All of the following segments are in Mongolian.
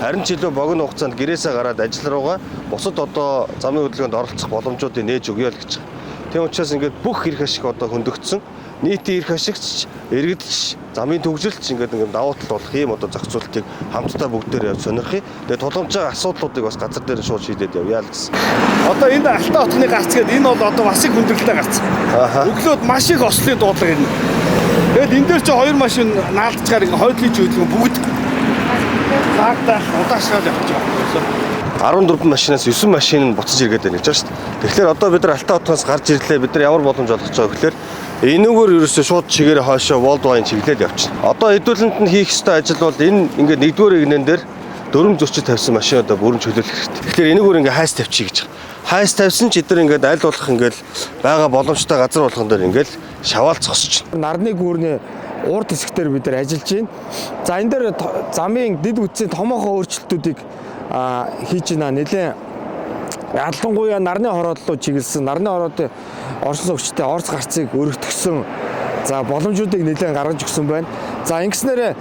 Харин ч илүү богино хугацаанд гэрээсээ гараад ажил руугаа бусад одоо замын хөдөлгөөнд оролцох боломжуудыг нээж өгье л гэж. Тийм учраас ингээд бүх эрх ашиг одоо хөндөгдсөн. Нийтийн эрх ашигч, иргэдч, замын төгсөлч ингээд давуу тал болох ийм одоо зохицуултыг хамтдаа бүгдээр явж сонирхъя. Тэгээ тулгамж байгаа асуудлуудыг бас газар дээр шууд шийдээд явъя л гэсэн. Одоо энд Алтан хотны гарц гэдэг энэ бол одоо бас их хүндрэлтэй гарц. Өглөөд маш их ослын дуудлага ирнэ. Тэгэл энэ дээр ч хоёр машин наалдчихаар хойдлын хөдөлгөөн бүгд цаагдаа удаашраад явж байгаа. 14 машинаас 9 машин нь буцаж иргээд байна гэж байна шүү дээ. Тэгэхээр одоо бид нар Алтан хотоос гарч ирлээ. Бид нар ямар боломж олгож байгаа гэхээр энүүгээр ерөөсөө шууд чигээрээ хойшоо Волдвайн чиглэлд явчихна. Одоо хэдүүлэнд нь хийх ёстой ажил бол энэ ингээд нэгдүгээр игнэн дээр дөрөв зөрчил тавьсан машин одоо бүрэн чөлөөлөх хэрэгтэй. Тэгэхээр энүүгээр ингээд хайс тавьчих гэж байгаа. Хайс тавьсан ч эдгээр ингээд аль болох ингээд байгаа боломжтой газар болгон дээр ингээд шаваал зогсож байна. Нарны гүүрний урд хэсгээр бид нар ажиллаж байна. За энэ дээр замын дэд үтсийн томоохон өөрчлөлтүүдийг хийж байна. Нэлээд ялангуяа нарны хорооллоо чиглэсэн, нарны хорооллын орсон суугчтай орц гарцыг өргөтгсөн за боломжуудыг нэлээд гаргаж өгсөн байна. За ингэснээр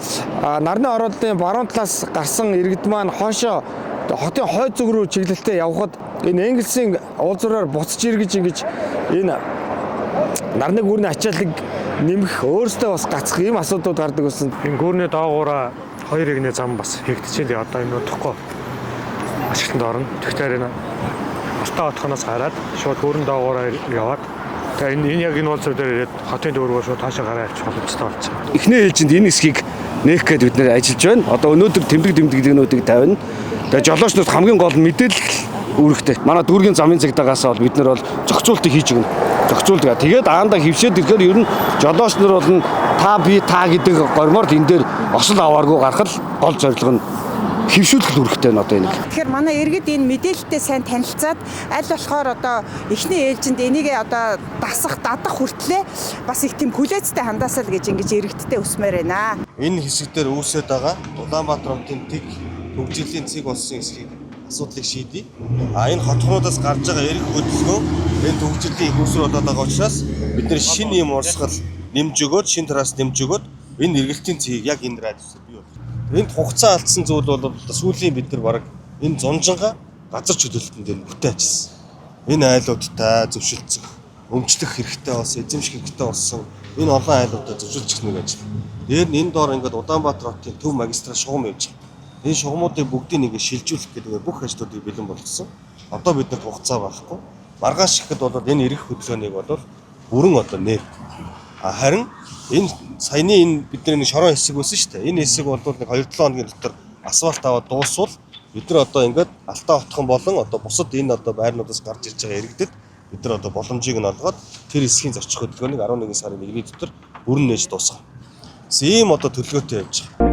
нарны хорооллын баруун талаас гарсан иргэд маань хоошоо хотын хойд зүг рүү чиглэлтэй явхад энэ Энгельсийн уулзвраар буцаж иргэж ингэж энэ нарны гүүрний ачааллыг нэмэх өөрөөсөө бас гацх ийм асуудлууд гардаг гэсэн. Энэ гүүрний доогуура хоёр игний зам бас хийгдчихээн. Одоо энэ удахгүй ашиглалтанд орно. Тэгэхээр энэ Алтан хотоноос гараад шууд гүүрэн доогуура яваад тэгээ энэ яг энэ уулзвар дээр ирээд хотын дүүргөө шууд таашаа гараа авчих боломжтой болсон. Эхний ээлжинд энэ хэсгийг нээх гээд бид нэр ажиллаж байна. Одоо өнөөдөр тэмдэг-тэмдэглэгнүүдийг тавина. Тэгээ жолоочнууд хамгийн гол нь мэдээлэл үүрэгтэй. Манай дүүргийн замын цагдаагаас бол бид нар бол зохицуултыг хийж өгнө. Зохицуулдаг. Тэгээд аандаа хөвшөөд ирэхээр ер нь жолооч нар бол та би та гэдэг гормоор энэ дээр осол авааргүй гарах л гол зорилго нь хөвшүүлэх үүрэгтэй нь одоо энэ. Тэгэхээр манай иргэд энэ мэдээлэлтэй сайн танилцаад аль болохоор одоо эхний ээлжинд энийг одоо дадах хүртлээр бас их тийм хүлээцтэй хандаасаа л гэж ингэж иргэдтэй өсмөр байна. Энэ хэсэг дээр үүсээд байгаа Улаанбаатар хотын тэг төгжлийн цэг болсон хэсгийг асуудлыг шийдье. Энэ хотхнуудаас гарч байгаа эрх хөдөлгөөн энэ төгжлийн их усруу болоод байгаа учраас бид нэр шинэ юм урсгал нэмж өгөөд шинэ тараас нэмж өгөөд энэ эргэлтийн цэгийг яг энэ радиусаар бий болгох. Энд хугацаа алдсан зүйл бол сүүлийн бид нар бараг энэ зунжинга газар чөлөөлөлтөнд дээр бүтэн ажилласан. Энэ айлуудтай зөвшөлдсөх, өмчлөх хэрэгтэй болсон, эзэмших хэрэгтэй болсон энэ олон айлуудаа зөвшөөрчих нэг ажил. Дээр нь энэ доор ингээд Улаанбаатар хотын төв магистрал шугам явж байгаа. Энэ шугамуудыг бүгдийг нэг шилжүүлэх гэдэг бүх ажлуудыг бэлэн болгосон. Одоо биднэрт хугацаа байхгүй. Маргааш ихэд бол энэ эрх хөдөлгөөнийг бол бүрэн одоо нэр. Харин энэ саяны энэ бидний нэг шорон хэсэг байсан шүү дээ. Энэ хэсэг бол нэг 2-7 хоногийн дотор асфальт аваад дуусвал бид нар одоо ингээд Алтан хотхон болон одоо бусад энэ одоо байрнуудаас гарч ирж байгаа иргэдэд бид нар одоо боломжийг нь олгоод тэр хэсгийн зорчих хөдөлгөөнийг 11 сарын 1-ний дотор бүрэн нээж дуусгах. Ийм одоо төлөвлөгөөтэй явж байгаа.